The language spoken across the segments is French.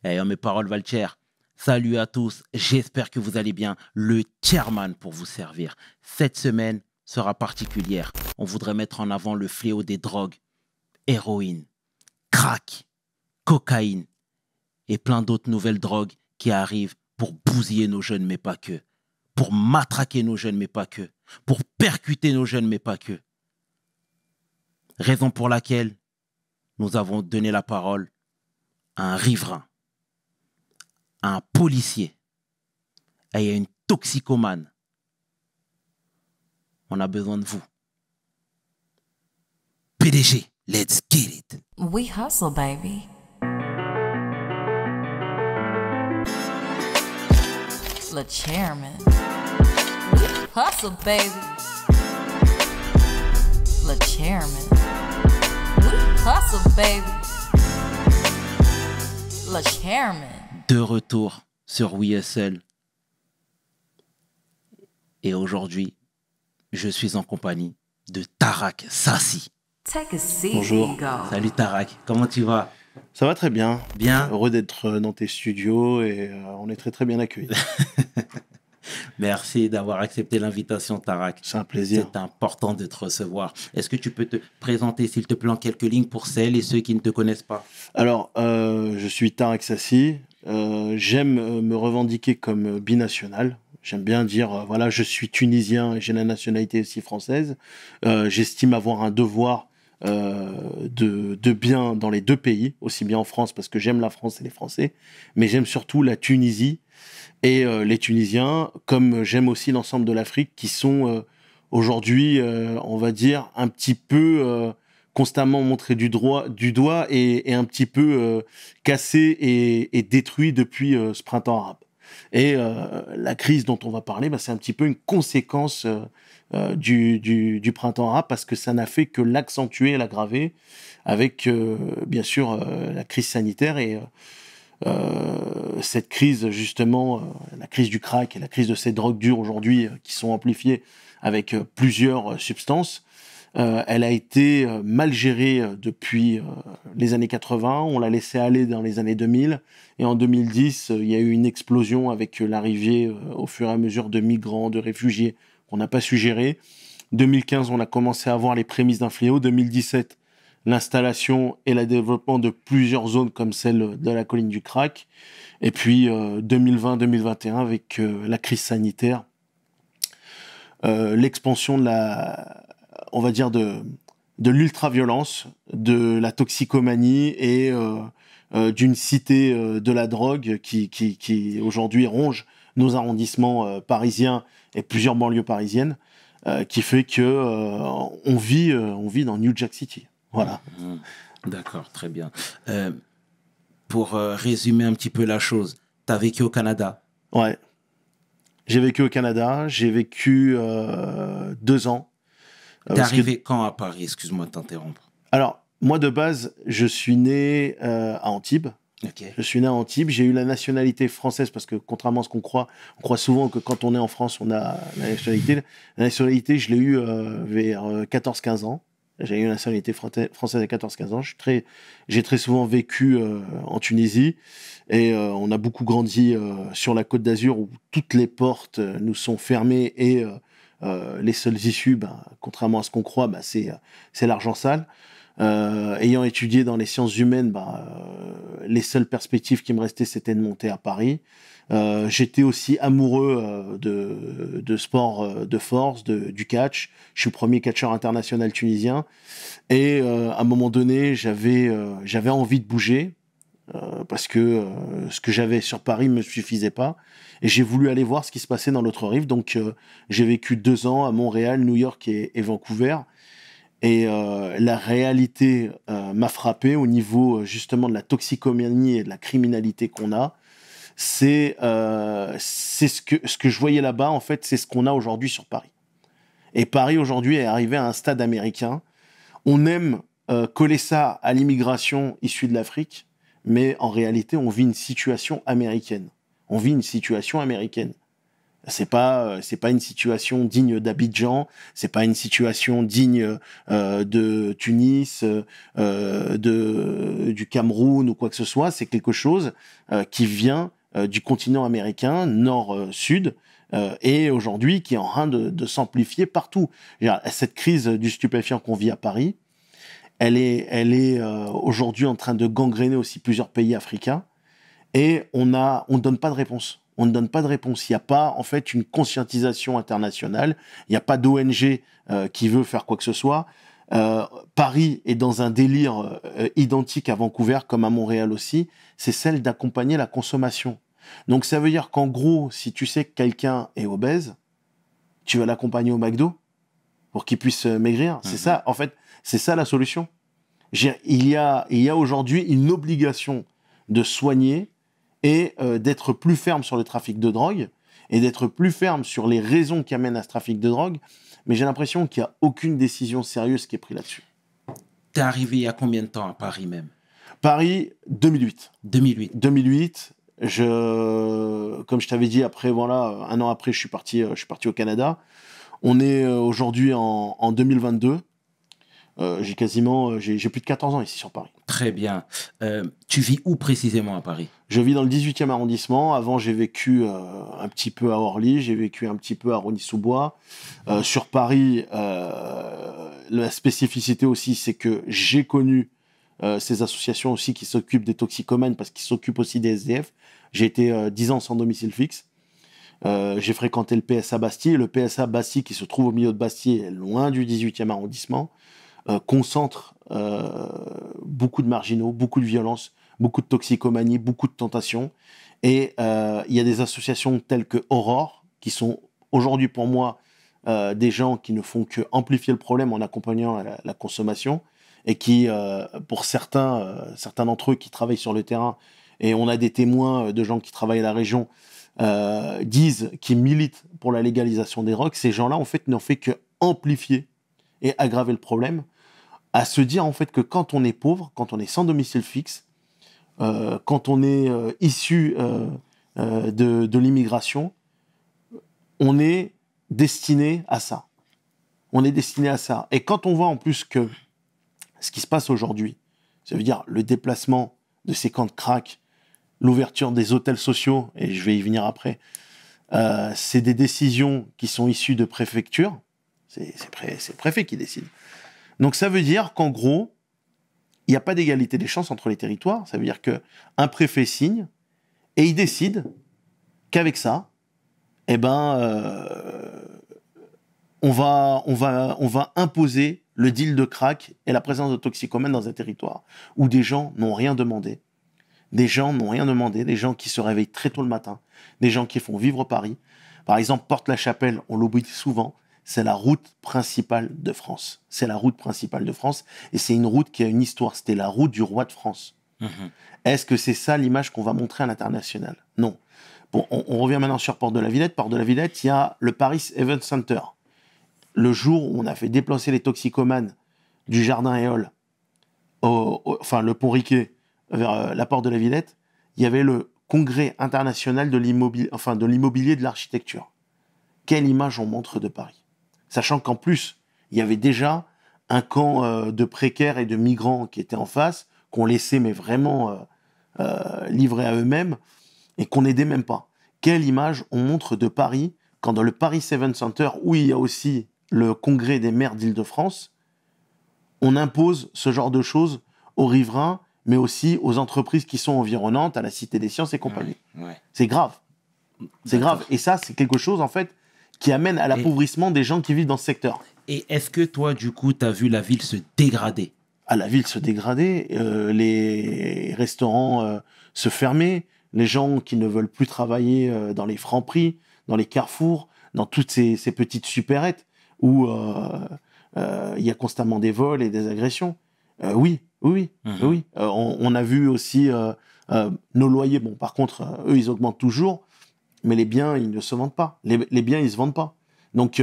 Et mes paroles valent cher. Salut à tous, j'espère que vous allez bien. Le chairman pour vous servir. Cette semaine sera particulière. On voudrait mettre en avant le fléau des drogues, héroïne, crack, cocaïne et plein d'autres nouvelles drogues qui arrivent pour bousiller nos jeunes, mais pas que. Pour matraquer nos jeunes, mais pas que. Pour percuter nos jeunes, mais pas que. Raison pour laquelle nous avons donné la parole à un riverain, à un policier et à une toxicomane. On a besoin de vous. PDG, let's get it. We hustle, baby. Le chairman. We hustle, baby. Le chairman. We hustle, baby. Le chairman. De retour sur WeHustle. Et aujourd'hui, je suis en compagnie de Tarak Sassi. Take a seat. Bonjour. Go. Salut Tarak, comment tu vas? Ça va très bien. Bien. Heureux d'être dans tes studios et on est très très bien accueillis. Merci d'avoir accepté l'invitation, Tarak. C'est un plaisir. C'est important de te recevoir. Est-ce que tu peux te présenter, s'il te plaît, en quelques lignes pour celles et ceux qui ne te connaissent pas? Alors, je suis Tarak Sassi. J'aime me revendiquer comme binational. J'aime bien dire, voilà, je suis tunisien et j'ai la nationalité aussi française. J'estime avoir un devoir de bien dans les deux pays, aussi bien en France parce que j'aime la France et les Français, mais j'aime surtout la Tunisie et les Tunisiens, comme j'aime aussi l'ensemble de l'Afrique qui sont aujourd'hui, on va dire, un petit peu constamment montrés du doigt et un petit peu cassés et détruits depuis ce printemps arabe. Et la crise dont on va parler, bah, c'est un petit peu une conséquence du printemps arabe parce que ça n'a fait que l'accentuer et l'aggraver avec, bien sûr, la crise sanitaire et cette crise, justement, la crise du crack et la crise de ces drogues dures aujourd'hui qui sont amplifiées avec plusieurs substances. Elle a été mal gérée depuis les années 80, on l'a laissé aller dans les années 2000, et en 2010, il y a eu une explosion avec l'arrivée au fur et à mesure de migrants, de réfugiés qu'on n'a pas su gérer. 2015, on a commencé à voir les prémices d'un fléau. 2017, l'installation et le développement de plusieurs zones comme celle de la colline du crack. Et puis 2020-2021 avec la crise sanitaire, l'expansion de on va dire de l'ultra-violence, de la toxicomanie et d'une cité de la drogue qui aujourd'hui ronge nos arrondissements parisiens et plusieurs banlieues parisiennes, qui fait que on vit dans New Jack City. Voilà. D'accord, très bien. Pour résumer un petit peu la chose, tu as vécu au Canada? Ouais. J'ai vécu au Canada, j'ai vécu 2 ans. T'es arrivé quand à Paris? Excuse-moi de t'interrompre. Alors, moi de base, je suis né à Antibes. Okay. Je suis né à Antibes, j'ai eu la nationalité française parce que contrairement à ce qu'on croit souvent que quand on est en France, on a la nationalité. La nationalité, je l'ai eue vers 14-15 ans. J'ai eu la nationalité française à 14-15 ans. J'ai très souvent vécu en Tunisie et on a beaucoup grandi sur la Côte d'Azur où toutes les portes nous sont fermées et les seules issues, contrairement à ce qu'on croit, c'est l'argent sale. Ayant étudié dans les sciences humaines, les seules perspectives qui me restaient, c'était de monter à Paris. J'étais aussi amoureux de sport de force, du catch. Je suis le premier catcheur international tunisien. Et à un moment donné, j'avais envie de bouger parce que ce que j'avais sur Paris me suffisait pas. Et j'ai voulu aller voir ce qui se passait dans l'autre rive. Donc j'ai vécu 2 ans à Montréal, New York et Vancouver. Et la réalité m'a frappé au niveau justement de la toxicomanie et de la criminalité qu'on a. C'est ce que je voyais là-bas, en fait, c'est ce qu'on a aujourd'hui sur Paris. Et Paris, aujourd'hui, est arrivé à un stade américain. On aime coller ça à l'immigration issue de l'Afrique, mais en réalité, on vit une situation américaine. C'est pas une situation digne d'Abidjan, c'est pas une situation digne de Tunis, du Cameroun ou quoi que ce soit. C'est quelque chose qui vient du continent américain, nord-sud, et aujourd'hui qui est en train de s'amplifier partout. Cette crise du stupéfiant qu'on vit à Paris, elle est aujourd'hui en train de gangréner aussi plusieurs pays africains, et on donne pas de réponse. On ne donne pas de réponse. Il n'y a pas, en fait, une conscientisation internationale. Il n'y a pas d'ONG qui veut faire quoi que ce soit. Paris est dans un délire identique à Vancouver, comme à Montréal aussi. C'est celle d'accompagner la consommation. Donc, ça veut dire qu'en gros, si tu sais que quelqu'un est obèse, tu vas l'accompagner au McDo pour qu'il puisse maigrir. C'est ça, en fait, c'est ça la solution. Il y a aujourd'hui une obligation de soigner et d'être plus ferme sur le trafic de drogue, et d'être plus ferme sur les raisons qui amènent à ce trafic de drogue, mais j'ai l'impression qu'il n'y a aucune décision sérieuse qui est prise là-dessus. T'es arrivé il y a combien de temps à Paris même? Paris, 2008. 2008. Comme je t'avais dit, après, voilà, un an après, je suis parti au Canada. On est aujourd'hui en 2022. J'ai plus de 14 ans ici sur Paris. Très bien. Tu vis où précisément à Paris? Je vis dans le 18e arrondissement. Avant, j'ai vécu un petit peu à Orly, j'ai vécu un petit peu à Rosny-sous-Bois. Sur Paris, la spécificité aussi, c'est que j'ai connu ces associations aussi qui s'occupent des toxicomanes parce qu'ils s'occupent aussi des SDF. J'ai été 10 ans sans domicile fixe. J'ai fréquenté le PSA Bastille. Le PSA Bastille, qui se trouve au milieu de Bastille, loin du 18e arrondissement, concentre beaucoup de marginaux, beaucoup de violence, beaucoup de toxicomanie, beaucoup de tentation. Et il y a des associations telles que Aurore, qui sont aujourd'hui pour moi des gens qui ne font que amplifier le problème en accompagnant la consommation, et qui, pour certains d'entre eux qui travaillent sur le terrain, et on a des témoins de gens qui travaillent à la région, qui militent pour la légalisation des drogues. Ces gens-là, en fait, n'ont fait que amplifier et aggraver le problème, à se dire en fait que quand on est pauvre, quand on est sans domicile fixe, quand on est issu de l'immigration, on est destiné à ça. On est destiné à ça. Et quand on voit en plus que ce qui se passe aujourd'hui, ça veut dire le déplacement de ces camps de crack, l'ouverture des hôtels sociaux, et je vais y venir après, c'est des décisions qui sont issues de préfectures. C'est le préfet qui décide. Donc ça veut dire qu'en gros, il n'y a pas d'égalité des chances entre les territoires. Ça veut dire qu'un préfet signe et il décide qu'avec ça, on va imposer le deal de crack et la présence de toxicomanes dans un territoire où des gens n'ont rien demandé. Des gens qui se réveillent très tôt le matin, des gens qui font vivre Paris. Par exemple, Porte-la-Chapelle, on l'oublie souvent, c'est la route principale de France. C'est la route principale de France, et c'est une route qui a une histoire. C'était la route du roi de France. Est-ce que c'est ça l'image qu'on va montrer à l'international? Non. Bon, on revient maintenant sur Porte de la Villette. Porte de la Villette, il y a le Paris Event Center. Le jour où on a fait déplacer les toxicomanes du Jardin Éole, le pont Riquet, vers la Porte de la Villette, il y avait le congrès international de l'immobilier de l'architecture. Quelle image on montre de Paris? Sachant qu'en plus, il y avait déjà un camp de précaires et de migrants qui étaient en face, qu'on laissait mais vraiment livrés à eux-mêmes, et qu'on n'aidait même pas. Quelle image on montre de Paris quand dans le Paris Event Center, où il y a aussi le congrès des maires d'Île-de-France, on impose ce genre de choses aux riverains, mais aussi aux entreprises qui sont environnantes, à la Cité des Sciences et compagnie. Ouais. C'est grave. C'est grave. Et ça, c'est quelque chose, en fait, qui amène à l'appauvrissement des gens qui vivent dans ce secteur. Et est-ce que toi, du coup, tu as vu la ville se dégrader? La ville se dégrader, les restaurants se fermer, les gens qui ne veulent plus travailler dans les Franprix, dans les carrefours, dans toutes ces petites supérettes où il y a constamment des vols et des agressions. Oui. On a vu aussi nos loyers. Bon, par contre, eux, ils augmentent toujours, mais les biens, ils ne se vendent pas. Les biens, ils ne se vendent pas. Donc,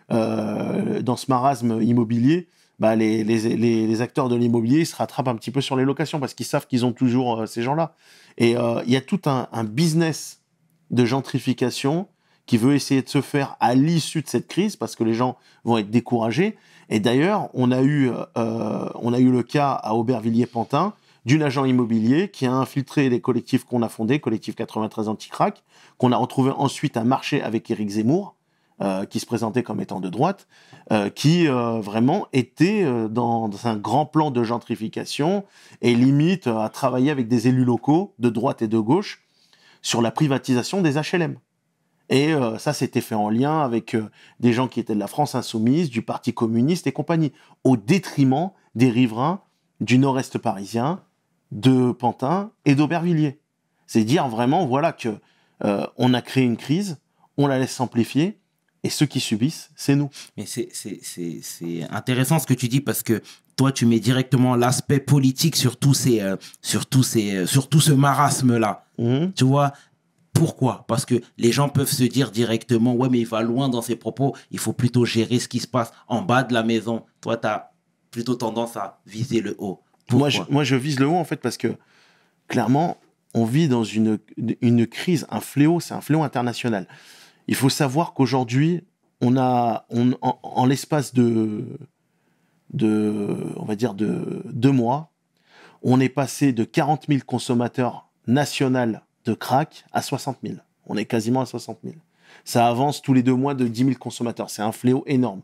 dans ce marasme immobilier, les acteurs de l'immobilier se rattrapent un petit peu sur les locations parce qu'ils savent qu'ils ont toujours ces gens-là. Et il y a tout un business de gentrification qui veut essayer de se faire à l'issue de cette crise, parce que les gens vont être découragés. Et d'ailleurs, on a eu le cas à Aubervilliers-Pantin d'une agent immobilier qui a infiltré les collectifs qu'on a fondés, Collectif 93 Anti-Crack, qu'on a retrouvé ensuite à marcher avec Éric Zemmour, qui se présentait comme étant de droite, qui vraiment était dans un grand plan de gentrification et limite à travailler avec des élus locaux de droite et de gauche sur la privatisation des HLM. Et ça, c'était fait en lien avec des gens qui étaient de la France Insoumise, du Parti communiste et compagnie, au détriment des riverains du nord-est parisien, de Pantin et d'Aubervilliers. C'est dire vraiment, voilà, que on a créé une crise, on la laisse s'amplifier, et ceux qui subissent, c'est nous. Mais c'est intéressant ce que tu dis, parce que toi, tu mets directement l'aspect politique sur tout ce marasme-là. Tu vois, pourquoi ? Parce que les gens peuvent se dire directement, ouais, mais il va loin dans ses propos, il faut plutôt gérer ce qui se passe en bas de la maison. Toi, tu as plutôt tendance à viser le haut. Moi, je vise le haut, en fait, parce que, clairement, on vit dans une crise, un fléau, c'est un fléau international. Il faut savoir qu'aujourd'hui, en l'espace de 2 mois, on est passé de 40 000 consommateurs nationaux de crack à 60 000. On est quasiment à 60 000. Ça avance tous les 2 mois de 10 000 consommateurs. C'est un fléau énorme.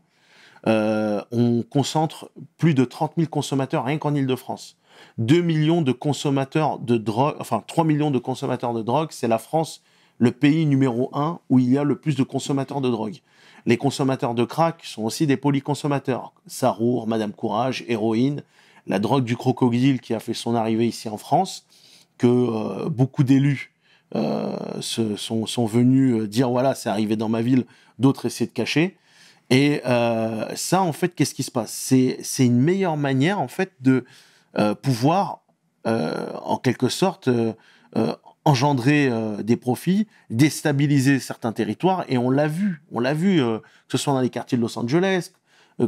On concentre plus de 30 000 consommateurs rien qu'en Île-de-France. 2 millions de consommateurs de drogue, 3 millions de consommateurs de drogue, c'est la France, le pays numéro 1 où il y a le plus de consommateurs de drogue. Les consommateurs de crack sont aussi des polyconsommateurs. Sarour, Madame Courage, héroïne, la drogue du crocodile qui a fait son arrivée ici en France, que beaucoup d'élus sont venus dire, voilà, c'est arrivé dans ma ville, d'autres essaient de cacher. Et ça, en fait, qu'est-ce qui se passe ? C'est une meilleure manière, en fait, de pouvoir, en quelque sorte, engendrer des profits, déstabiliser certains territoires. Et on l'a vu, que ce soit dans les quartiers de Los Angeles,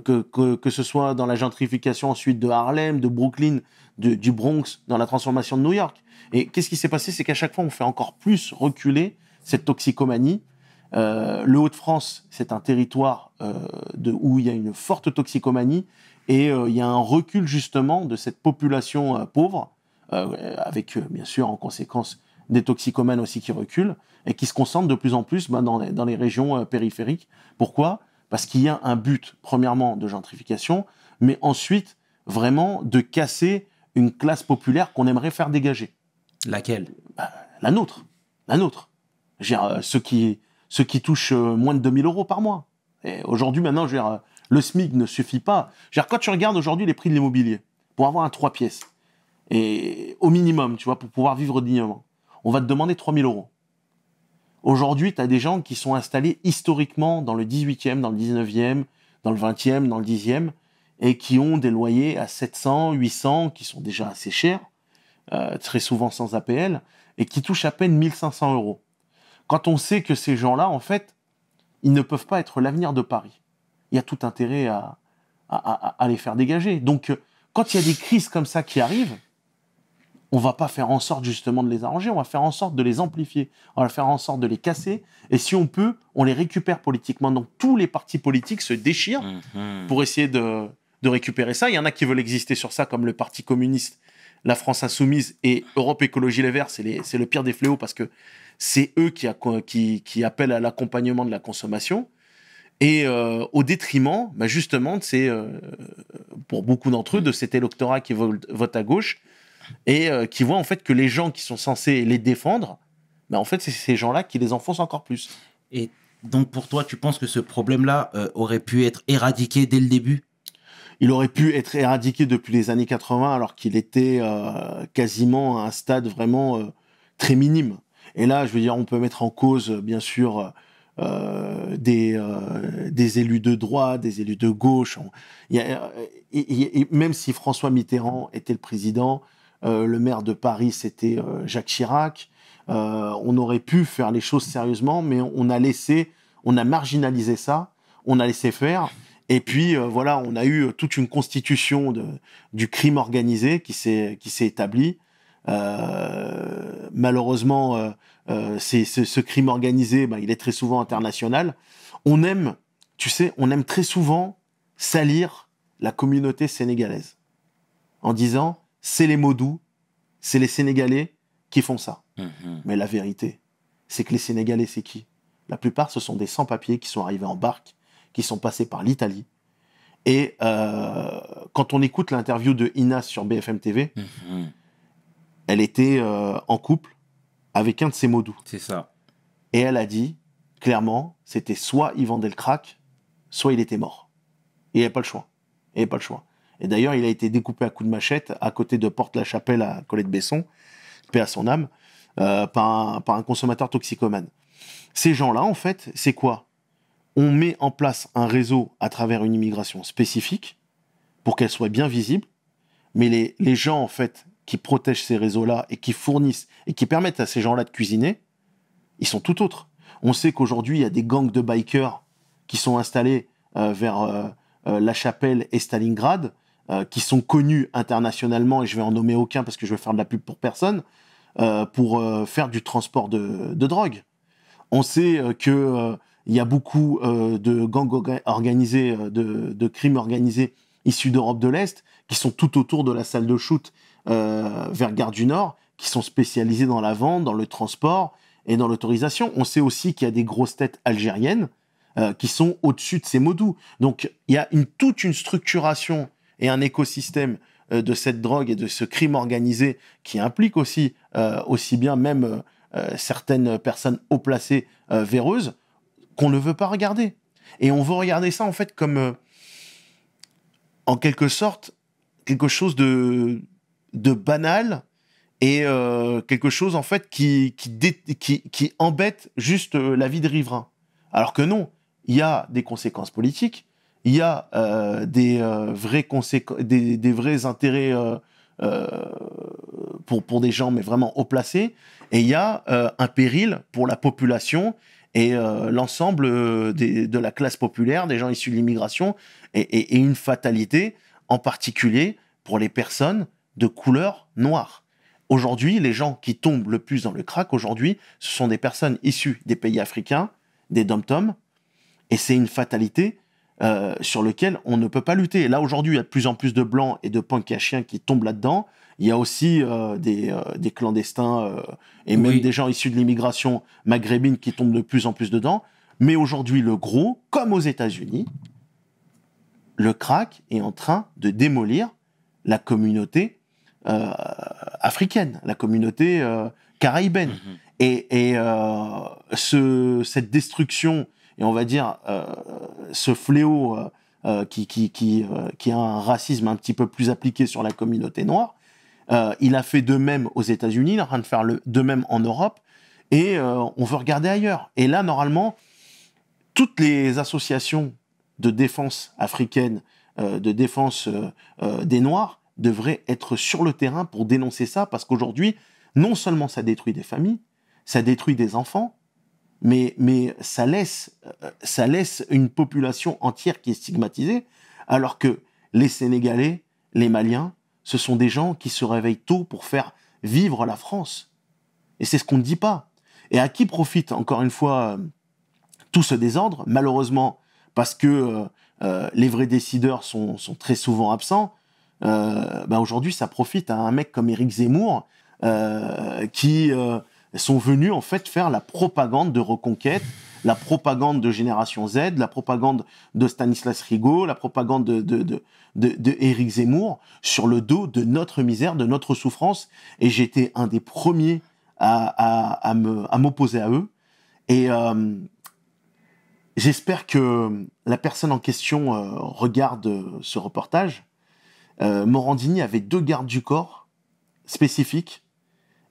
que ce soit dans la gentrification ensuite de Harlem, de Brooklyn, du Bronx, dans la transformation de New York. Et qu'est-ce qui s'est passé ? C'est qu'à chaque fois, on fait encore plus reculer cette toxicomanie. Le Hauts-de-France, c'est un territoire où il y a une forte toxicomanie et il y a un recul justement de cette population pauvre, avec bien sûr en conséquence des toxicomanes aussi qui reculent et qui se concentrent de plus en plus dans les régions périphériques. Pourquoi ? Parce qu'il y a un but, premièrement, de gentrification, mais ensuite, vraiment, de casser une classe populaire qu'on aimerait faire dégager. Laquelle ? La nôtre. Ceux qui touchent moins de 2 000 euros par mois. Et aujourd'hui, maintenant, le SMIC ne suffit pas. Quand tu regardes aujourd'hui les prix de l'immobilier, pour avoir un 3 pièces, et au minimum, tu vois, pour pouvoir vivre dignement, on va te demander 3 000 euros. Aujourd'hui, tu as des gens qui sont installés historiquement dans le 18e, dans le 19e, dans le 20e, dans le 10e, et qui ont des loyers à 700, 800, qui sont déjà assez chers, très souvent sans APL, et qui touchent à peine 1 500 euros. Quand on sait que ces gens-là, en fait, ils ne peuvent pas être l'avenir de Paris, il y a tout intérêt à les faire dégager. Donc, quand il y a des crises comme ça qui arrivent, on va pas faire en sorte justement de les arranger, on va faire en sorte de les amplifier, on va faire en sorte de les casser, et si on peut, on les récupère politiquement. Donc tous les partis politiques se déchirent pour essayer de récupérer ça. Il y en a qui veulent exister sur ça, comme le Parti communiste, la France Insoumise et Europe Écologie Les Verts, c'est le pire des fléaux, parce que c'est eux qui appellent à l'accompagnement de la consommation, et au détriment, justement, pour beaucoup d'entre eux, de cet électorat qui vote à gauche, et qui voient en fait que les gens qui sont censés les défendre, en fait, c'est ces gens-là qui les enfoncent encore plus. Et donc, pour toi, tu penses que ce problème-là aurait pu être éradiqué dès le début ? Il aurait pu être éradiqué depuis les années 80, alors qu'il était quasiment à un stade vraiment très minime. Et là, je veux dire, on peut mettre en cause, bien sûr, des élus de droite, des élus de gauche. Même si François Mitterrand était le président, le maire de Paris, c'était Jacques Chirac. On aurait pu faire les choses sérieusement, mais on a marginalisé ça, on a laissé faire. Et puis, voilà, on a eu toute une constitution du crime organisé qui s'est établie. Malheureusement, ce crime organisé, il est très souvent international. On aime très souvent salir la communauté sénégalaise en disant c'est les Modou, c'est les Sénégalais qui font ça. Mais la vérité, c'est que les Sénégalais, c'est qui? La plupart, ce sont des sans-papiers qui sont arrivés en barque, qui sont passés par l'Italie. Et quand on écoute l'interview de Inas sur BFM TV, elle était en couple avec un de ses Modou. C'est ça. Et elle a dit, clairement, c'était soit il vendait le crack, soit il était mort. Il n'y avait pas le choix. Et d'ailleurs, il a été découpé à coups de machette à côté de Porte-la-Chapelle à Colette-Besson, paix à son âme, par un consommateur toxicomane. Ces gens-là, en fait, c'est quoi? On met en place un réseau à travers une immigration spécifique pour qu'elle soit bien visible, mais les gens, en fait, qui protègent ces réseaux-là et qui fournissent et qui permettent à ces gens-là de cuisiner, ils sont tout autres. On sait qu'aujourd'hui, il y a des gangs de bikers qui sont installés vers La Chapelle et Stalingrad, qui sont connus internationalement, et je vais en nommer aucun parce que je vais faire de la pub pour personne, pour faire du transport de drogue. On sait qu'il y a beaucoup de gangs organisés, de crimes organisés issus d'Europe de l'Est, qui sont tout autour de la salle de shoot vers Gare du Nord, qui sont spécialisés dans la vente, dans le transport et dans l'autorisation. On sait aussi qu'il y a des grosses têtes algériennes qui sont au-dessus de ces Modou. Donc, il y a toute une structuration et un écosystème de cette drogue et de ce crime organisé qui implique aussi bien même certaines personnes haut placées véreuses qu'on ne veut pas regarder. Et on veut regarder ça, en fait, comme, en quelque sorte, quelque chose de banal et quelque chose, en fait, qui embête juste la vie des riverains. Alors que non, il y a des conséquences politiques, il y a des vrais intérêts pour des gens, mais vraiment haut placés, et il y a un péril pour la population et l'ensemble de la classe populaire, des gens issus de l'immigration, et une fatalité, en particulier pour les personnes de couleur noire. Aujourd'hui, les gens qui tombent le plus dans le crack, aujourd'hui, ce sont des personnes issues des pays africains, des dom-toms, et c'est une fatalité sur laquelle on ne peut pas lutter. Et là, aujourd'hui, il y a de plus en plus de blancs et de punks à chiens qui tombent là-dedans. Il y a aussi des clandestins et même des gens issus de l'immigration maghrébine qui tombent de plus en plus dedans. Mais aujourd'hui, le gros, comme aux États-Unis, le crack est en train de démolir la communauté africaine, la communauté caraïbaine. Et cette destruction, et on va dire ce fléau qui a un racisme un petit peu plus appliqué sur la communauté noire, il a fait de même aux États-Unis, il est en train de faire de même en Europe, et on veut regarder ailleurs. Et là, normalement, toutes les associations de défense africaine, de défense des Noirs, devraient être sur le terrain pour dénoncer ça, parce qu'aujourd'hui, non seulement ça détruit des familles, ça détruit des enfants, mais ça laisse une population entière qui est stigmatisée, alors que les Sénégalais, les Maliens, ce sont des gens qui se réveillent tôt pour faire vivre la France. Et c'est ce qu'on ne dit pas. Et à qui profite, encore une fois, tout ce désordre? Malheureusement, parce que les vrais décideurs sont très souvent absents, aujourd'hui, ça profite à un mec comme Éric Zemmour, qui sont venus en fait faire la propagande de Reconquête, la propagande de Génération Z, la propagande de Stanislas Rigaud, la propagande de Éric Zemmour sur le dos de notre misère, de notre souffrance. Et j'étais un des premiers à m'opposer à eux. Et j'espère que la personne en question regarde ce reportage. Morandini avait 2 gardes du corps spécifiques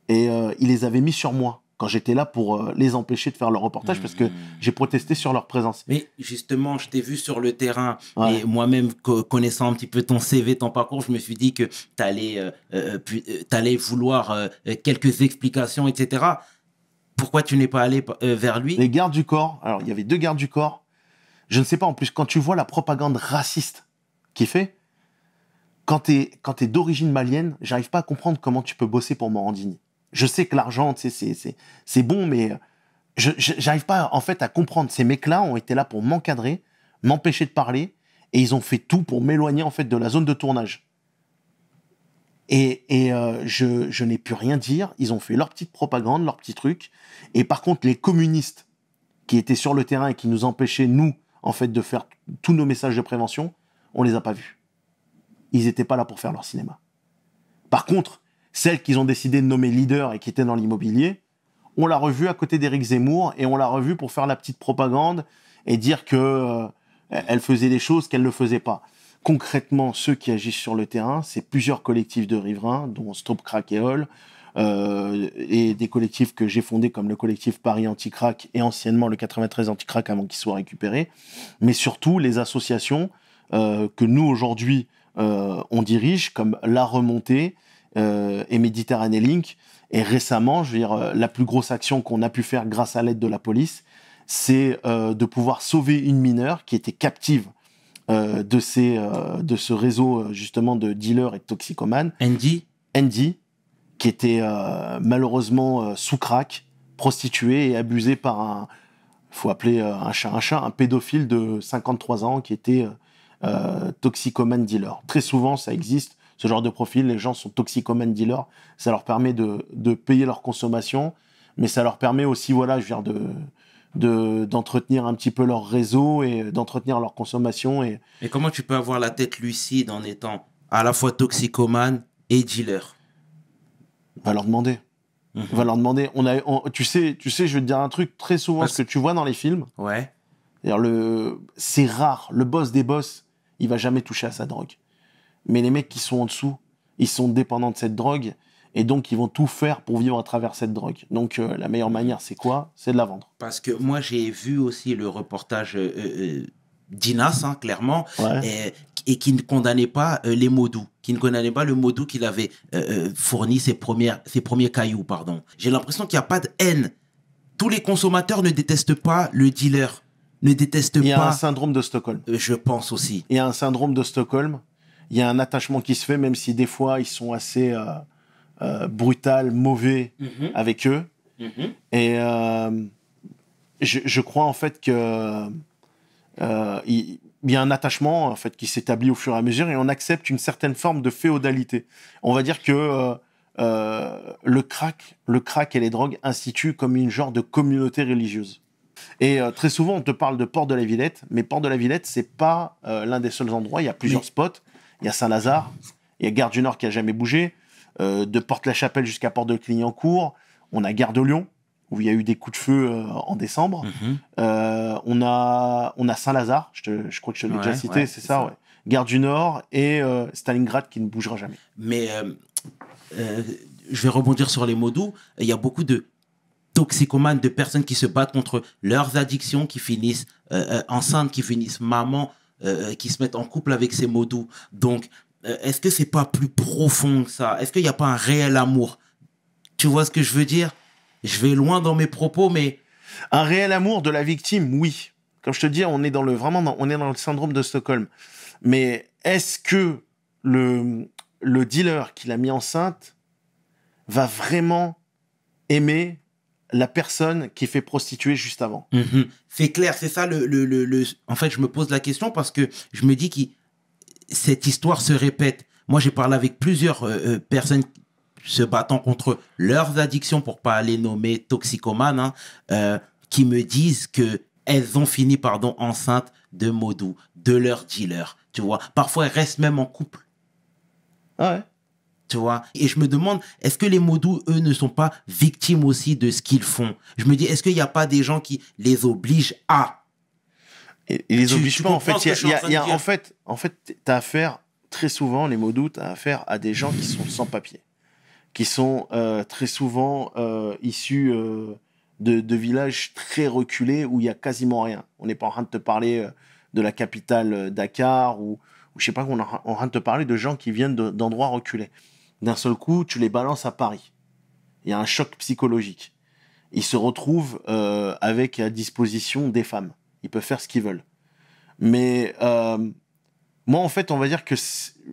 et il les avait mis sur moi quand j'étais là pour les empêcher de faire leur reportage parce que j'ai protesté sur leur présence. Mais justement, je t'ai vu sur le terrain et moi-même, connaissant un petit peu ton CV, ton parcours, je me suis dit que t'allais vouloir quelques explications, etc. Pourquoi tu n'es pas allé vers lui? Les gardes du corps, alors il y avait 2 gardes du corps. Je ne sais pas, en plus, quand tu vois la propagande raciste qu'il fait, quand t'es d'origine malienne, j'arrive pas à comprendre comment tu peux bosser pour Morandini. Je sais que l'argent, tu sais, c'est bon, mais j'arrive pas, en fait, à comprendre. Ces mecs-là ont été là pour m'encadrer, m'empêcher de parler, et ils ont fait tout pour m'éloigner, en fait, de la zone de tournage. Et je n'ai pu rien dire. Ils ont fait leur petite propagande, leur petit truc. Et par contre, les communistes qui étaient sur le terrain et qui nous empêchaient, nous, en fait, de faire tous nos messages de prévention, on les a pas vus. Ils étaient pas là pour faire leur cinéma. Par contre, celles qu'ils ont décidé de nommer leader et qui étaient dans l'immobilier, on l'a revue à côté d'Éric Zemmour et on l'a revue pour faire la petite propagande et dire que elle faisait des choses qu'elle ne faisait pas. Concrètement, ceux qui agissent sur le terrain, c'est plusieurs collectifs de riverains, dont Stop Crack et All, et des collectifs que j'ai fondés comme le collectif Paris Anti-Crack et anciennement le 93 Anti-Crack avant qu'il soit récupéré, mais surtout les associations que nous aujourd'hui on dirige comme La Remontée et Méditerranée Link. Et récemment, je veux dire, la plus grosse action qu'on a pu faire grâce à l'aide de la police, c'est de pouvoir sauver une mineure qui était captive de ce réseau justement de dealers et de toxicomanes. Andy, qui était malheureusement sous crack, prostituée et abusée par un, faut appeler un chat, un pédophile de 53 ans qui était toxicomane dealer. Très souvent, ça existe, ce genre de profil, les gens sont toxicomanes dealers, ça leur permet de payer leur consommation, mais ça leur permet aussi, voilà, je veux dire, d'entretenir un petit peu leur réseau et d'entretenir leur consommation. Et comment tu peux avoir la tête lucide en étant à la fois toxicomane et dealer? Va leur demander. Va leur demander. Tu sais, je vais te dire un truc, très souvent, ce que tu vois dans les films, ouais. C'est rare, le boss des boss, il va jamais toucher à sa drogue. Mais les mecs qui sont en dessous, ils sont dépendants de cette drogue, et donc ils vont tout faire pour vivre à travers cette drogue. Donc la meilleure manière, c'est quoi? C'est de la vendre. Parce que moi, j'ai vu aussi le reportage d'Inas, hein, clairement, ouais. et qui ne condamnait pas les Modou, qui ne condamnait pas le Modou qu'il avait fourni ses premiers cailloux, pardon. J'ai l'impression qu'il n'y a pas de haine. Tous les consommateurs ne détestent pas le dealer, ne détestent pas... Il y a un syndrome de Stockholm. Je pense aussi. Il y a un syndrome de Stockholm. Il y a un attachement qui se fait, même si des fois, ils sont assez brutal, mauvais avec eux. Et je crois, en fait, que... il y a un attachement en fait qui s'établit au fur et à mesure et on accepte une certaine forme de féodalité. On va dire que le crack et les drogues instituent comme une genre de communauté religieuse. Et très souvent on te parle de Porte de la Villette, mais Porte de la Villette c'est pas l'un des seuls endroits. Il y a plusieurs spots. Il y a Saint-Lazare, il y a Gare du Nord qui a jamais bougé, de Porte-la-Chapelle jusqu'à Porte de Clignancourt. On a Gare de Lyon, où il y a eu des coups de feu en décembre. On a Saint-Lazare, je crois que je l'ai déjà cité, c'est ça, ouais. Gare du Nord et Stalingrad qui ne bougera jamais. Mais je vais rebondir sur les mots doux. Il y a beaucoup de toxicomanes, de personnes qui se battent contre leurs addictions, qui finissent enceintes, qui finissent maman, qui se mettent en couple avec ces mots doux. Donc, est-ce que c'est pas plus profond que ça? Est-ce qu'il n'y a pas un réel amour? Tu vois ce que je veux dire? Je vais loin dans mes propos, mais... Un réel amour de la victime, oui. Comme je te dis, on est dans le syndrome de Stockholm. Mais est-ce que le dealer qui l'a mis enceinte va vraiment aimer la personne qui fait prostituer juste avant? C'est clair, c'est ça En fait, je me pose la question parce que je me dis que cette histoire se répète. Moi, j'ai parlé avec plusieurs personnes se battant contre leurs addictions, pour pas les nommer toxicomanes, qui me disent qu'elles ont fini enceintes de Modou, de leur dealer. Tu vois, parfois elles restent même en couple. Ah ouais. Tu vois, et je me demande, est-ce que les Modou, eux, ne sont pas victimes aussi de ce qu'ils font? Je me dis, est-ce qu'il n'y a pas des gens qui les obligent à... Et les obligent pas, en fait. En fait, t'as affaire, très souvent, les Modou, t'as affaire à des gens qui sont sans papier, qui sont très souvent issus de villages très reculés où il y a quasiment rien. On n'est pas en train de te parler de la capitale Dakar ou je sais pas, on est en train de te parler de gens qui viennent d'endroits reculés. D'un seul coup, tu les balances à Paris. Il y a un choc psychologique. Ils se retrouvent avec à disposition des femmes. Ils peuvent faire ce qu'ils veulent. Mais Moi, en fait, on va dire que...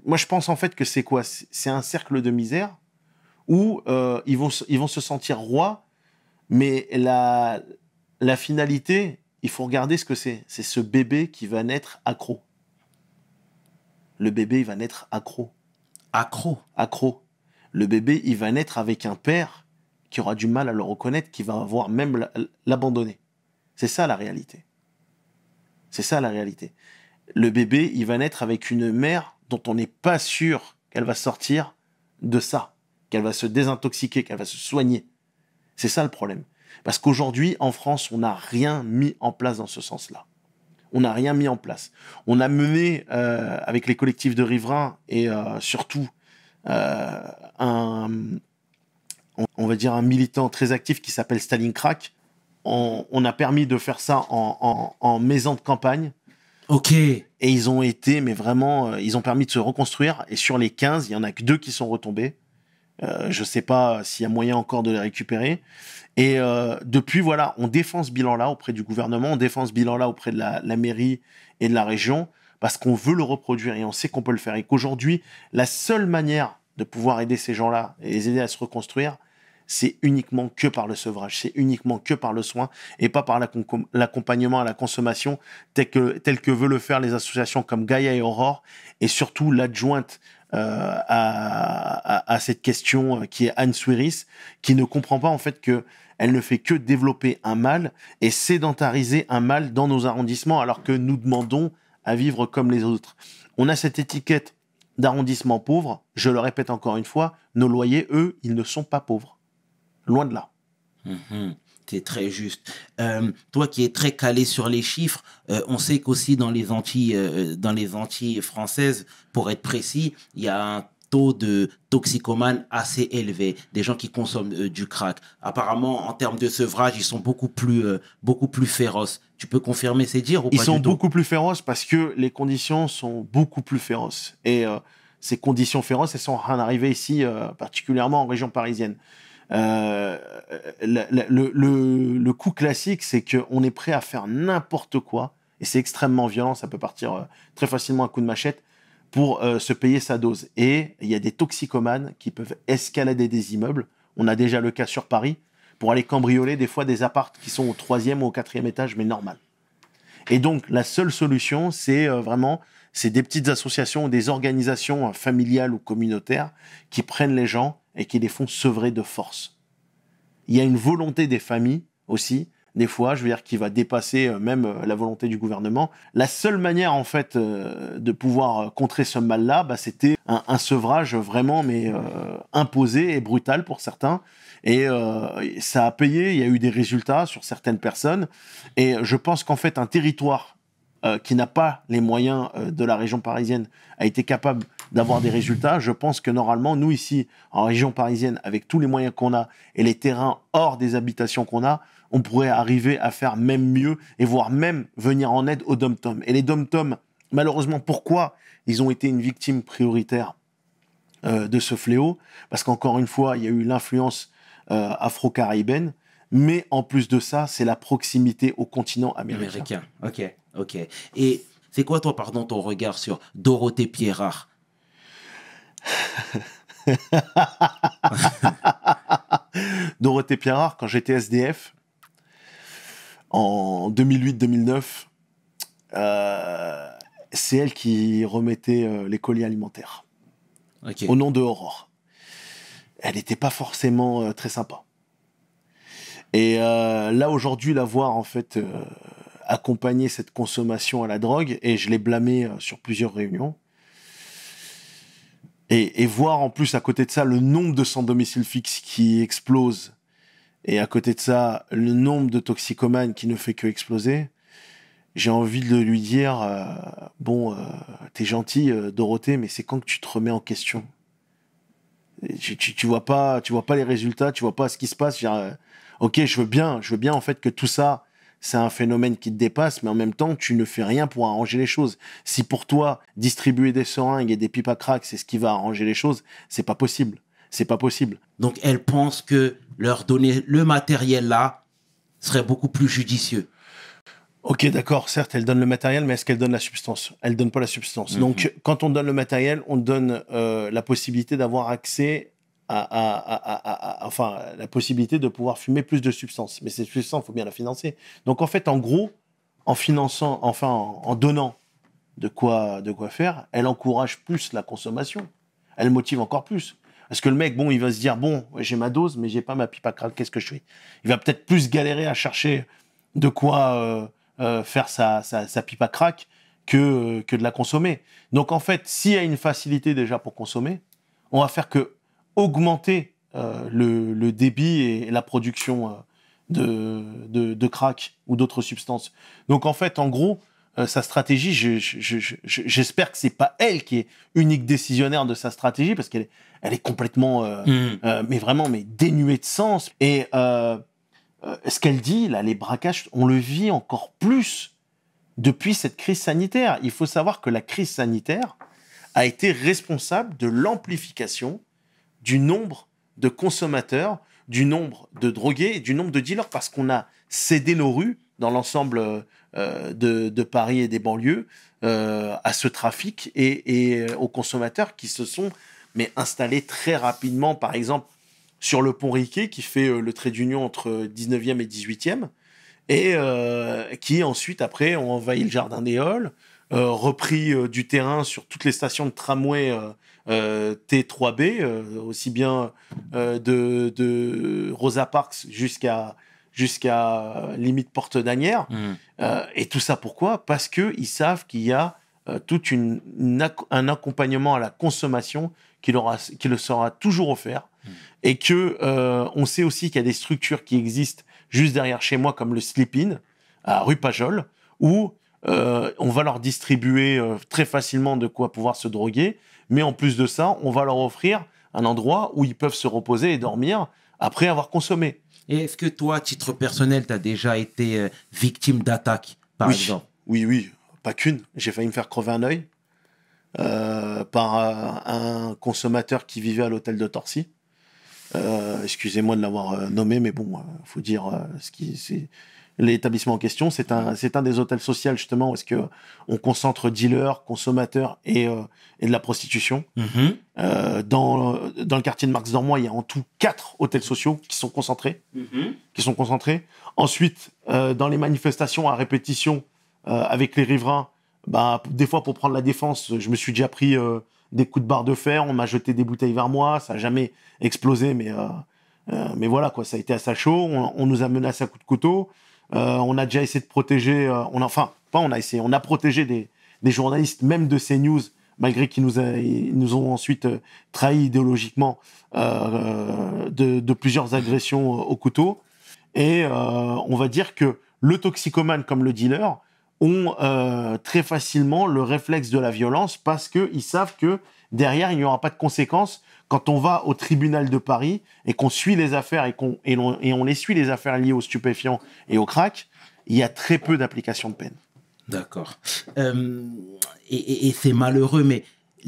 Moi, je pense en fait que c'est quoi? C'est un cercle de misère où ils vont se sentir rois, mais la finalité, il faut regarder ce que c'est. C'est ce bébé qui va naître accro. Le bébé, il va naître accro. Accro. Accro. Le bébé, il va naître avec un père qui aura du mal à le reconnaître, qui va avoir même l'abandonner. C'est ça la réalité. C'est ça la réalité. Le bébé, il va naître avec une mère dont on n'est pas sûr qu'elle va sortir de ça, qu'elle va se désintoxiquer, qu'elle va se soigner. C'est ça le problème. Parce qu'aujourd'hui, en France, on n'a rien mis en place dans ce sens-là. On n'a rien mis en place. On a mené, avec les collectifs de riverains et surtout on va dire un militant très actif qui s'appelle Staline Crack, on a permis de faire ça en maison de campagne. Ok. Et ils ont été, mais vraiment, ils ont permis de se reconstruire. Et sur les 15, il y en a que 2 qui sont retombés. Je sais pas s'il y a moyen encore de les récupérer. Et depuis, voilà, on défend ce bilan-là auprès du gouvernement, on défend ce bilan-là auprès de la mairie et de la région, parce qu'on veut le reproduire et on sait qu'on peut le faire. Et qu'aujourd'hui, la seule manière de pouvoir aider ces gens-là et les aider à se reconstruire, c'est uniquement que par le sevrage, c'est uniquement que par le soin et pas par l'accompagnement à la consommation tel que veut le faire les associations comme Gaïa et Aurore, et surtout l'adjointe à cette question qui est Anne Souiris, qui ne comprend pas en fait que elle ne fait que développer un mal et sédentariser un mal dans nos arrondissements, alors que nous demandons à vivre comme les autres. On a cette étiquette d'arrondissement pauvre. Je le répète encore une fois, nos loyers, eux, ils ne sont pas pauvres. Loin de là. C'est très juste. Toi qui es très calé sur les chiffres, on sait qu'aussi dans les Antilles françaises, pour être précis, il y a un taux de toxicomanes assez élevé, des gens qui consomment du crack. Apparemment, en termes de sevrage, ils sont beaucoup plus féroces. Tu peux confirmer ces dires ou pas? Ils sont beaucoup plus féroces parce que les conditions sont beaucoup plus féroces. Et ces conditions féroces, elles sont en train d'arriver ici, particulièrement en région parisienne. Le coup classique, c'est qu'on est prêt à faire n'importe quoi, et c'est extrêmement violent, ça peut partir très facilement à coup de machette, pour se payer sa dose. Et il y a des toxicomanes qui peuvent escalader des immeubles, on a déjà le cas sur Paris, pour aller cambrioler des fois des apparts qui sont au 3e ou au 4e étage, mais normal. Et donc, la seule solution, c'est c'est des petites associations ou des organisations familiales ou communautaires qui prennent les gens et qui les font sevrer de force. Il y a une volonté des familles aussi, des fois, je veux dire, qui va dépasser même la volonté du gouvernement. La seule manière, en fait, de pouvoir contrer ce mal-là, c'était un sevrage vraiment, mais imposé et brutal pour certains. Et ça a payé, il y a eu des résultats sur certaines personnes. Et je pense qu'en fait, un territoire qui n'a pas les moyens de la région parisienne a été capable d'avoir des résultats. Je pense que normalement, nous ici, en région parisienne, avec tous les moyens qu'on a et les terrains hors des habitations qu'on a, on pourrait arriver à faire même mieux et voire même venir en aide aux dom-toms. Et les dom-toms, malheureusement, pourquoi ils ont été une victime prioritaire de ce fléau? Parce qu'encore une fois, il y a eu l'influence afro-caribéenne, mais en plus de ça, c'est la proximité au continent américain. Ok. Et c'est quoi, toi, ton regard sur Dorothée Pierrard? Dorothée Pierrard, quand j'étais SDF, en 2008-2009, c'est elle qui remettait les colis alimentaires. Au nom de Aurore. Elle n'était pas forcément très sympa. Et là, aujourd'hui, la voir, en fait, accompagner cette consommation à la drogue, et je l'ai blâmée sur plusieurs réunions, et voir, en plus, à côté de ça, le nombre de sans-domicile fixe qui explose, et à côté de ça, le nombre de toxicomanes qui ne fait que exploser, j'ai envie de lui dire, t'es gentil, Dorothée, mais c'est quand que tu te remets en question? Tu vois pas les résultats, tu vois pas ce qui se passe. Ok, je veux bien en fait que tout ça, c'est un phénomène qui te dépasse, mais en même temps, tu ne fais rien pour arranger les choses. Si pour toi, distribuer des seringues et des pipes à crack, c'est ce qui va arranger les choses, c'est pas possible. C'est pas possible. Donc, elle pense que leur donner le matériel là serait beaucoup plus judicieux. Ok, d'accord, certes, elle donne le matériel, mais est-ce qu'elle donne la substance? Elle donne pas la substance. Donc, quand on donne le matériel, on donne la possibilité d'avoir accès enfin, la possibilité de pouvoir fumer plus de substances. Mais cette substance, il faut bien la financer. Donc, en fait, en gros, en finançant, enfin, en donnant de quoi faire, elle encourage plus la consommation. Elle motive encore plus. Parce que le mec, bon, il va se dire, bon, j'ai ma dose, mais j'ai pas ma pipe à crack, qu'est-ce que je fais? Il va peut-être plus galérer à chercher de quoi faire sa pipe à crack que de la consommer. Donc, en fait, s'il y a une facilité déjà pour consommer, on va faire que augmenter le débit et la production de crack ou d'autres substances. Donc, en fait, en gros, sa stratégie, j'espère que c'est pas elle qui est unique décisionnaire de sa stratégie, parce qu'elle est complètement, mais vraiment, mais dénuée de sens. Et ce qu'elle dit, là, les braquages, on le vit encore plus depuis cette crise sanitaire. Il faut savoir que la crise sanitaire a été responsable de l'amplification du nombre de consommateurs, du nombre de drogués et du nombre de dealers, parce qu'on a cédé nos rues dans l'ensemble de Paris et des banlieues à ce trafic et aux consommateurs qui se sont installés très rapidement, par exemple, sur le pont Riquet, qui fait le trait d'union entre 19e et 18e, et qui ensuite, après, ont envahi le Jardin des Halles, repris du terrain sur toutes les stations de tramway T3B, aussi bien de Rosa Parks jusqu'à limite Porte d'Asnières. Et tout ça pourquoi? Parce qu'ils savent qu'il y a tout un accompagnement à la consommation qui leur sera toujours offert. Et que on sait aussi qu'il y a des structures qui existent juste derrière chez moi, comme le Sleep-In, à rue Pajol, où on va leur distribuer très facilement de quoi pouvoir se droguer. Mais en plus de ça, on va leur offrir un endroit où ils peuvent se reposer et dormir après avoir consommé. Et est-ce que toi, à titre personnel, tu as déjà été victime d'attaques, par exemple? Oui, pas qu'une. J'ai failli me faire crever un œil par un consommateur qui vivait à l'hôtel de Torcy. Excusez-moi de l'avoir nommé, mais bon, faut dire c'est l'établissement en question. C'est un des hôtels sociaux, justement, où est-ce que on concentre dealers, consommateurs et de la prostitution. Dans le quartier de Marx-Dormois, il y a en tout 4 hôtels sociaux qui sont concentrés. Ensuite, dans les manifestations à répétition avec les riverains, des fois, pour prendre la défense, je me suis déjà pris des coups de barre de fer, on m'a jeté des bouteilles vers moi, ça n'a jamais explosé, mais voilà, quoi, ça a été assez chaud, on nous a menacé à coups de couteau, on a déjà essayé de protéger, on a protégé des journalistes, même de CNews, malgré qu'ils nous ont ensuite trahis idéologiquement de plusieurs agressions au couteau. Et on va dire que le toxicomane comme le dealer ont très facilement le réflexe de la violence, parce qu'ils savent que derrière, il n'y aura pas de conséquences. Quand on va au tribunal de Paris et qu'on suit les affaires et on les suit, les affaires liées aux stupéfiants et au crack, il y a très peu d'application de peine. D'accord. Et c'est malheureux, mais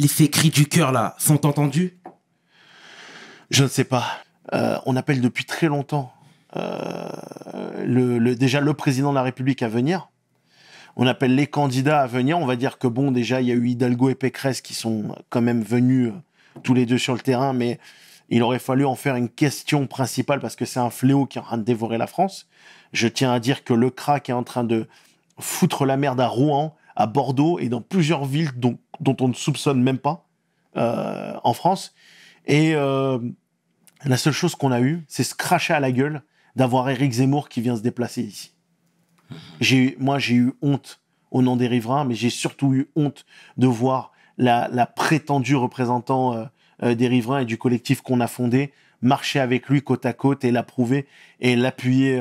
ces cris du cœur, là, sont entendus? Je ne sais pas. On appelle depuis très longtemps déjà le président de la République à venir. On appelle les candidats à venir. On va dire que bon, déjà, il y a eu Hidalgo et Pécresse qui sont quand même venus tous les deux sur le terrain, mais il aurait fallu en faire une question principale, parce que c'est un fléau qui est en train de dévorer la France. Je tiens à dire que le crack est en train de foutre la merde à Rouen, à Bordeaux et dans plusieurs villes dont on ne soupçonne même pas en France. Et la seule chose qu'on a eue, c'est se cracher à la gueule d'avoir Éric Zemmour qui vient se déplacer ici. J'ai eu honte au nom des riverains, mais j'ai surtout eu honte de voir la prétendue représentant des riverains et du collectif qu'on a fondé marcher avec lui côte à côte et l'approuver et l'appuyer,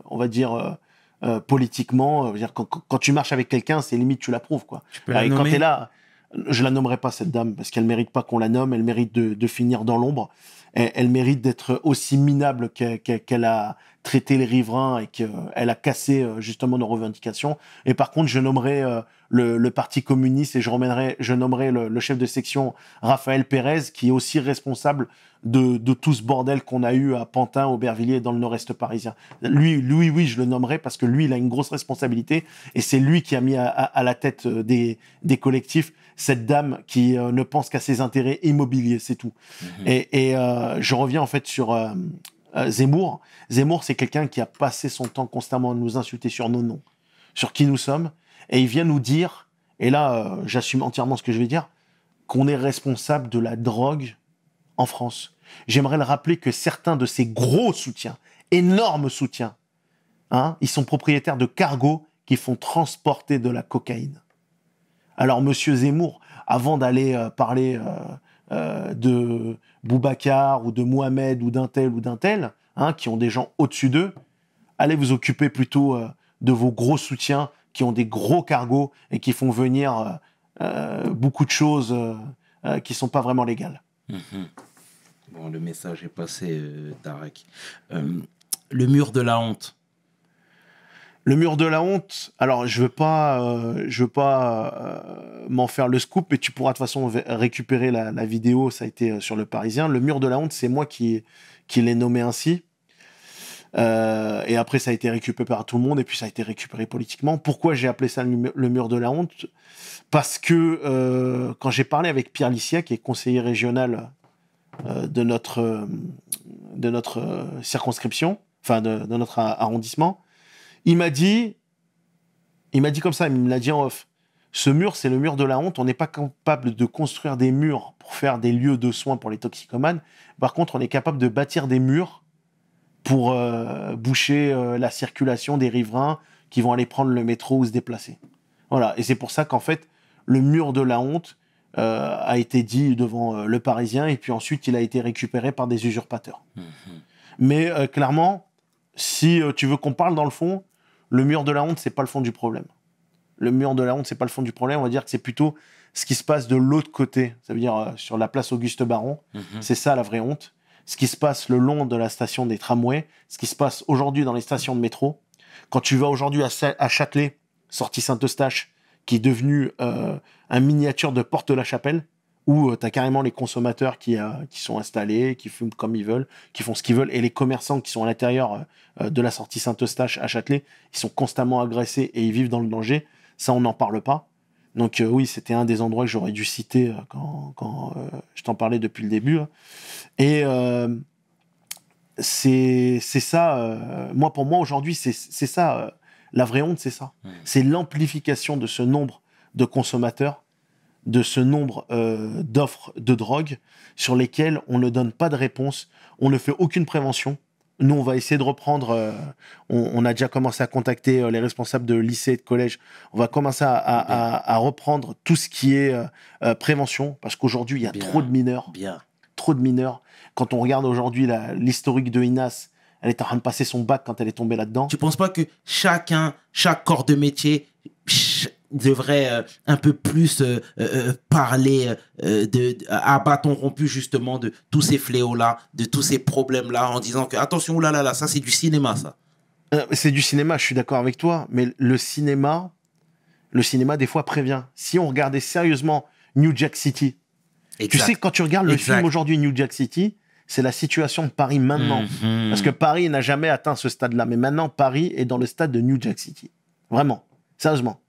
on va dire, politiquement. Quand tu marches avec quelqu'un, c'est limite tu l'approuves, quoi. Et quand t'es là, je la nommerai pas, cette dame, parce qu'elle mérite pas qu'on la nomme, elle mérite de finir dans l'ombre. Elle mérite d'être aussi minable qu'elle a traité les riverains et qu'elle a cassé justement nos revendications. Et par contre, je nommerai le Parti communiste et je nommerai le chef de section Raphaël Pérez, qui est aussi responsable de tout ce bordel qu'on a eu à Pantin, Aubervilliers et dans le nord-est parisien. Lui, oui, je le nommerai parce que lui, il a une grosse responsabilité et c'est lui qui a mis à la tête des collectifs cette dame qui ne pense qu'à ses intérêts immobiliers, c'est tout. Et je reviens en fait sur Zemmour. Zemmour, c'est quelqu'un qui a passé son temps constamment à nous insulter sur nos noms, sur qui nous sommes, et il vient nous dire, et là, j'assume entièrement ce que je vais dire, qu'on est responsable de la drogue en France. J'aimerais le rappeler que certains de ces gros soutiens, énormes soutiens, ils sont propriétaires de cargos qui font transporter de la cocaïne. Alors, monsieur Zemmour, avant d'aller parler de Boubacar ou de Mohamed ou d'un tel, qui ont des gens au-dessus d'eux, allez vous occuper plutôt de vos gros soutiens qui ont des gros cargos et qui font venir beaucoup de choses qui ne sont pas vraiment légales. Bon, le message est passé, Tarek. Le mur de la honte. Le mur de la honte, alors je veux pas m'en faire le scoop, mais tu pourras de toute façon récupérer la vidéo, ça a été sur Le Parisien. Le mur de la honte, c'est moi qui l'ai nommé ainsi. Et après, ça a été récupéré par tout le monde, et puis ça a été récupéré politiquement. Pourquoi j'ai appelé ça le mur de la honte ? Parce que quand j'ai parlé avec Pierre Lissiat, qui est conseiller régional de notre circonscription, enfin de notre arrondissement, il m'a dit comme ça, il me l'a dit en off. Ce mur, c'est le mur de la honte. On n'est pas capable de construire des murs pour faire des lieux de soins pour les toxicomanes. Par contre, on est capable de bâtir des murs pour boucher la circulation des riverains qui vont aller prendre le métro ou se déplacer. Voilà. Et c'est pour ça qu'en fait, le mur de la honte a été dit devant Le Parisien et puis ensuite, il a été récupéré par des usurpateurs. Mais clairement, si tu veux qu'on parle dans le fond, le mur de la honte, c'est pas le fond du problème. Le mur de la honte, c'est pas le fond du problème. On va dire que c'est plutôt ce qui se passe de l'autre côté. Ça veut dire sur la place Auguste Baron. C'est ça la vraie honte. Ce qui se passe le long de la station des tramways, ce qui se passe aujourd'hui dans les stations de métro. Quand tu vas aujourd'hui à Châtelet, sortie Saint-Eustache, qui est devenu un miniature de Porte-la-Chapelle, où tu as carrément les consommateurs qui sont installés, qui fument comme ils veulent, qui font ce qu'ils veulent, et les commerçants qui sont à l'intérieur de la sortie Saint-Eustache à Châtelet, ils sont constamment agressés et ils vivent dans le danger. Ça, on n'en parle pas. Donc oui, c'était un des endroits que j'aurais dû citer quand je t'en parlais depuis le début. Et c'est ça, pour moi aujourd'hui, c'est ça, la vraie honte, c'est ça. C'est l'amplification de ce nombre de consommateurs, de ce nombre d'offres de drogue sur lesquelles on ne donne pas de réponse, on ne fait aucune prévention. Nous, on va essayer de reprendre, on a déjà commencé à contacter les responsables de lycées et de collèges, on va commencer à reprendre tout ce qui est prévention, parce qu'aujourd'hui, il y a trop de mineurs. Trop de mineurs. Quand on regarde aujourd'hui l'historique de Inas, elle est en train de passer son bac quand elle est tombée là-dedans. Tu ne penses pas que chaque corps de métier devrait un peu plus parler à bâton rompu justement de tous ces fléaux-là, de tous ces problèmes-là, en disant que attention, là, ça c'est du cinéma, ça. C'est du cinéma, je suis d'accord avec toi, mais le cinéma des fois prévient. Si on regardait sérieusement New Jack City, tu sais, quand tu regardes le film aujourd'hui New Jack City, c'est la situation de Paris maintenant. Parce que Paris n'a jamais atteint ce stade-là, mais maintenant Paris est dans le stade de New Jack City. Vraiment, sérieusement.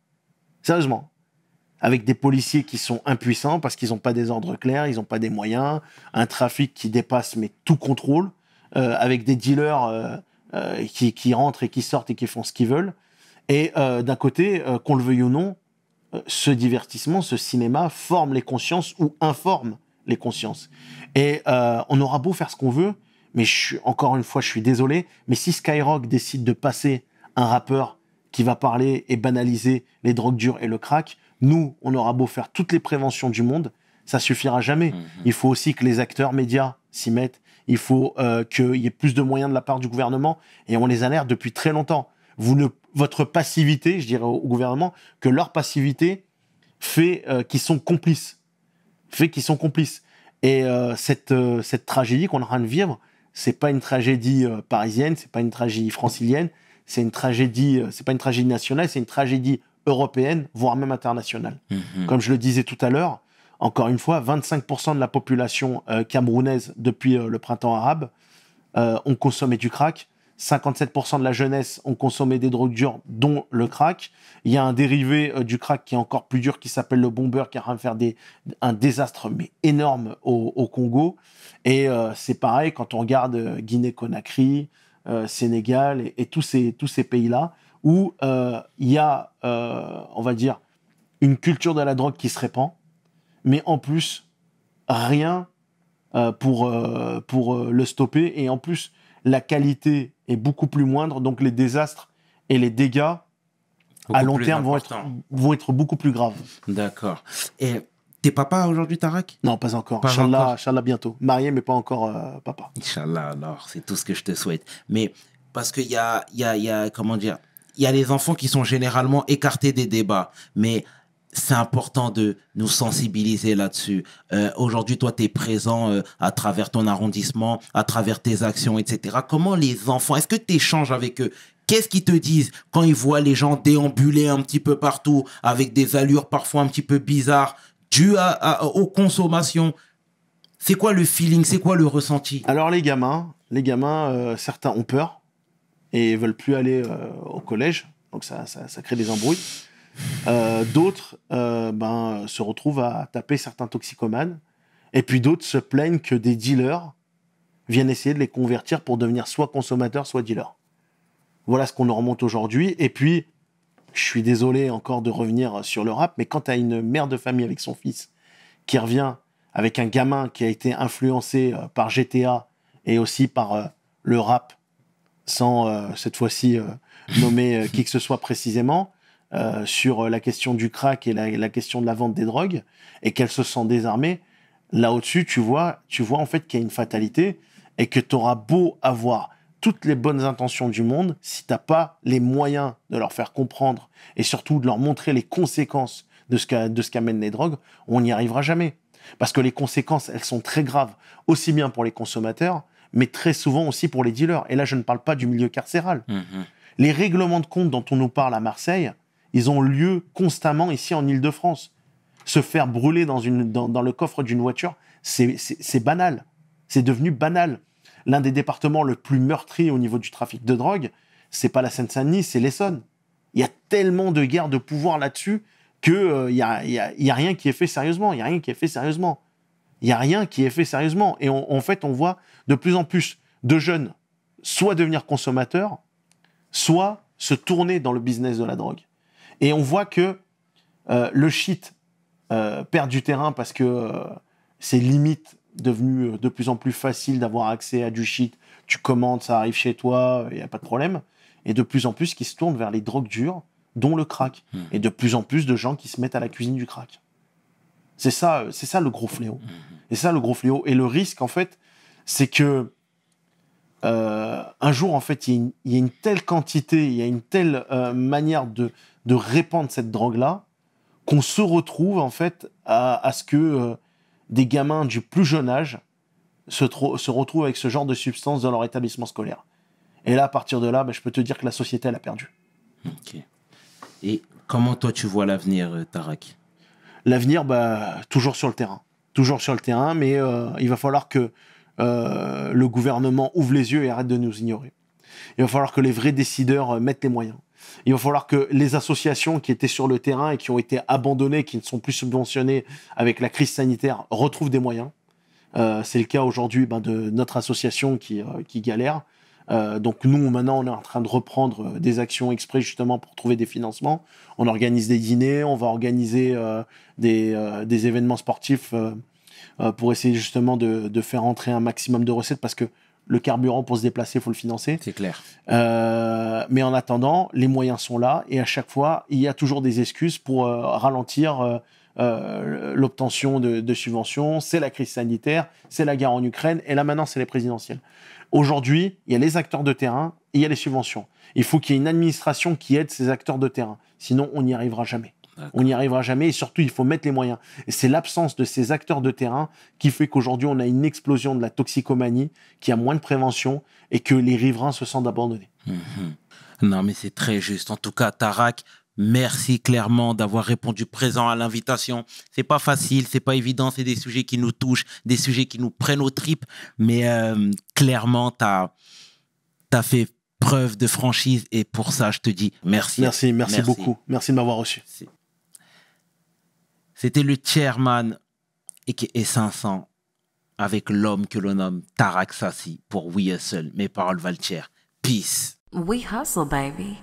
Avec des policiers qui sont impuissants parce qu'ils n'ont pas des ordres clairs, ils n'ont pas des moyens, un trafic qui dépasse mais tout contrôle, avec des dealers qui rentrent et qui sortent et qui font ce qu'ils veulent. Et d'un côté, qu'on le veuille ou non, ce divertissement, ce cinéma forme les consciences ou informe les consciences. Et on aura beau faire ce qu'on veut, mais encore une fois, je suis désolé, mais si Skyrock décide de passer un rappeur qui va parler et banaliser les drogues dures et le crack, nous, on aura beau faire toutes les préventions du monde, ça suffira jamais. Il faut aussi que les acteurs médias s'y mettent. Il faut qu'il y ait plus de moyens de la part du gouvernement. Et on les alerte depuis très longtemps. Votre passivité, je dirais au gouvernement, que leur passivité fait qu'ils sont complices. Et cette tragédie qu'on est en train de vivre, c'est pas une tragédie parisienne, c'est pas une tragédie francilienne, c'est une tragédie, c'est pas une tragédie nationale, c'est une tragédie européenne, voire même internationale. Comme je le disais tout à l'heure, encore une fois, 25% de la population camerounaise depuis le printemps arabe ont consommé du crack. 57% de la jeunesse ont consommé des drogues dures, dont le crack. Il y a un dérivé du crack qui est encore plus dur, qui s'appelle le bomber, qui est en train de faire un désastre mais énorme au Congo. Et c'est pareil quand on regarde Guinée-Conakry, Sénégal et tous ces pays-là, où il y a, on va dire, une culture de la drogue qui se répand, mais en plus, rien pour le stopper. Et en plus, la qualité est beaucoup plus moindre, donc les désastres et les dégâts à long terme vont être beaucoup plus graves. D'accord. Et t'es papa aujourd'hui, Tarak? Non, pas encore. Pas encore. Inch'Allah bientôt. Marié, mais pas encore papa. Inch'Allah, alors, c'est tout ce que je te souhaite. Mais parce qu'il y a, comment dire, il y a les enfants qui sont généralement écartés des débats, mais c'est important de nous sensibiliser là-dessus. Aujourd'hui, toi, tu es présent à travers ton arrondissement, à travers tes actions, etc. Comment les enfants, est-ce que tu échanges avec eux? Qu'est-ce qu'ils te disent quand ils voient les gens déambuler un petit peu partout avec des allures parfois un petit peu bizarres dues aux consommations? C'est quoi le feeling? C'est quoi le ressenti? Alors, les gamins, certains ont peur et veulent plus aller au collège. Donc, ça crée des embrouilles. D'autres se retrouvent à taper certains toxicomanes. Et puis d'autres se plaignent que des dealers viennent essayer de les convertir pour devenir soit consommateurs, soit dealers. Voilà ce qu'on leur remonte aujourd'hui. Et puis, je suis désolé encore de revenir sur le rap, mais quand tu as une mère de famille avec son fils qui revient avec un gamin qui a été influencé par GTA et aussi par le rap, sans cette fois-ci nommer qui que ce soit précisément, sur la question du crack et la question de la vente des drogues, et qu'elle se sent désarmée, là au-dessus, tu vois en fait qu'il y a une fatalité, et que tu auras beau avoir toutes les bonnes intentions du monde, si tu n'as pas les moyens de leur faire comprendre, et surtout de leur montrer les conséquences de ce qu'amènent les drogues, on n'y arrivera jamais. Parce que les conséquences, elles sont très graves, aussi bien pour les consommateurs, mais très souvent aussi pour les dealers. Et là, je ne parle pas du milieu carcéral. Les règlements de compte dont on nous parle à Marseille, ils ont lieu constamment ici en Île-de-France. Se faire brûler dans le coffre d'une voiture, c'est banal. C'est devenu banal. L'un des départements le plus meurtri au niveau du trafic de drogue, c'est pas la Seine-Saint-Denis, c'est l'Essonne. Il y a tellement de guerres de pouvoir là-dessus qu'il y a rien qui est fait sérieusement. Il y a rien qui est fait sérieusement. Et en fait, on voit de plus en plus de jeunes soit devenir consommateurs, soit se tourner dans le business de la drogue. Et on voit que le shit perd du terrain parce que c'est limite devenu de plus en plus facile d'avoir accès à du shit. Tu commandes, ça arrive chez toi, il n'y a pas de problème. Et de plus en plus qui se tournent vers les drogues dures, dont le crack. Et de plus en plus de gens qui se mettent à la cuisine du crack. C'est ça le gros fléau. Et ça le gros fléau. Et le risque, en fait, c'est que un jour, en fait, il y a une telle quantité, il y a une telle manière de répandre cette drogue-là, qu'on se retrouve, en fait, à ce que des gamins du plus jeune âge se retrouvent avec ce genre de substance dans leur établissement scolaire. Et là, à partir de là, je peux te dire que la société, elle a perdu. Ok. Et comment, toi, tu vois l'avenir, Tarak? L'avenir, toujours sur le terrain. Toujours sur le terrain, mais il va falloir que le gouvernement ouvre les yeux et arrête de nous ignorer. Il va falloir que les vrais décideurs mettent les moyens. Il va falloir que les associations qui étaient sur le terrain et qui ont été abandonnées, qui ne sont plus subventionnées avec la crise sanitaire, retrouvent des moyens. C'est le cas aujourd'hui de notre association qui galère. Donc nous, maintenant, on est en train de reprendre des actions exprès justement pour trouver des financements. On organise des dîners, on va organiser des événements sportifs pour essayer justement de faire entrer un maximum de recettes, parce que le carburant pour se déplacer, il faut le financer. C'est clair. Mais en attendant, les moyens sont là, et à chaque fois, il y a toujours des excuses pour ralentir l'obtention de subventions. C'est la crise sanitaire, c'est la guerre en Ukraine, et là maintenant, c'est les présidentielles. Aujourd'hui, il y a les acteurs de terrain et il y a les subventions. Il faut qu'il y ait une administration qui aide ces acteurs de terrain. Sinon, on n'y arrivera jamais. On n'y arrivera jamais et surtout, il faut mettre les moyens. Et c'est l'absence de ces acteurs de terrain qui fait qu'aujourd'hui, on a une explosion de la toxicomanie, qu'il y a moins de prévention et que les riverains se sentent abandonnés. Non, mais c'est très juste. En tout cas, Tarak, merci clairement d'avoir répondu présent à l'invitation. C'est pas facile, c'est pas évident, c'est des sujets qui nous touchent, des sujets qui nous prennent aux tripes, mais clairement, t'as fait preuve de franchise et pour ça, je te dis merci. Merci beaucoup. Merci de m'avoir reçu. C'était le chairman et 500 avec l'homme que l'on nomme Tarak Sassi pour We Hustle. Mes paroles valent cher. Peace. We hustle, baby.